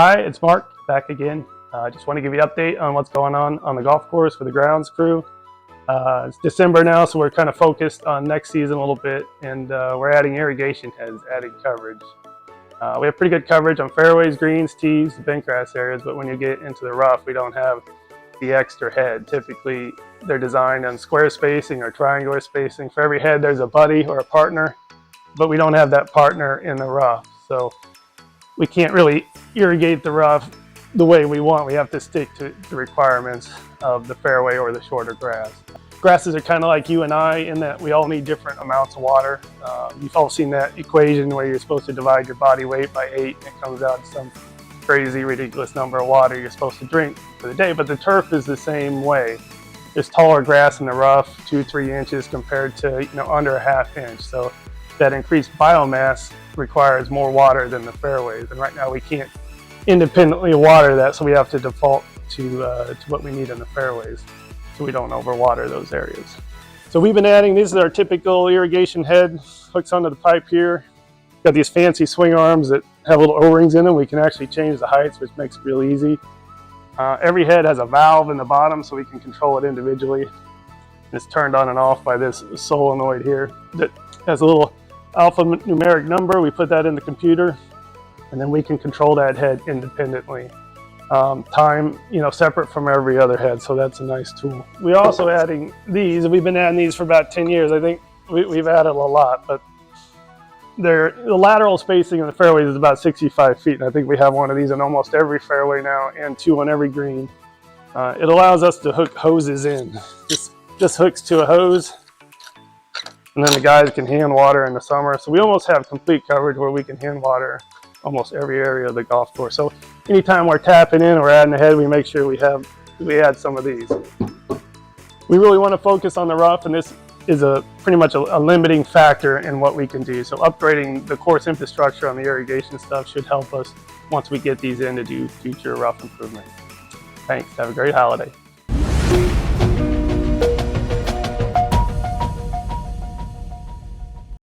Hi, it's Mark, back again. I just want to give you an update on what's going on the golf course for the grounds crew. It's December now, so we're kind of focused on next season a little bit, and we're adding irrigation heads, adding coverage. We have pretty good coverage on fairways, greens, tees, bent grass areas, but when you get into the rough, we don't have the extra head. Typically, they're designed on square spacing or triangular spacing. For every head, there's a buddy or a partner, but we don't have that partner in the rough. So we can't really irrigate the rough the way we want. We have to stick to the requirements of the fairway or the shorter grass. Grasses are kind of like you and I in that we all need different amounts of water. You've all seen that equation where you're supposed to divide your body weight by 8 and it comes out to some crazy, ridiculous number of water you're supposed to drink for the day. But the turf is the same way. There's taller grass in the rough, 2-3 inches compared to under a ½ inch. So that increased biomass requires more water than the fairways, and right now we can't independently water that, so we have to default to what we need in the fairways so we don't overwater those areas. So we've been adding, these are our typical irrigation head, hooks onto the pipe here. Got these fancy swing arms that have little O-rings in them. We can actually change the heights, which makes it real easy. Every head has a valve in the bottom so we can control it individually. It's turned on and off by this solenoid here that has a little alphanumeric number. We put that in the computer, and then we can control that head independently. Time, separate from every other head, so that's a nice tool. We're also adding these, and we've been adding these for about 10 years. I think we've added a lot, but the lateral spacing in the fairways is about 65 feet, and I think we have one of these in almost every fairway now and 2 on every green. It allows us to hook hoses in. Just hooks to a hose, and then the guys can hand water in the summer. So we almost have complete coverage where we can hand water almost every area of the golf course. So anytime we're tapping in or adding a head, we make sure we add some of these. We really want to focus on the rough, and this is pretty much a limiting factor in what we can do. So upgrading the course infrastructure on the irrigation stuff should help us once we get these in to do future rough improvement. Thanks. Have a great holiday.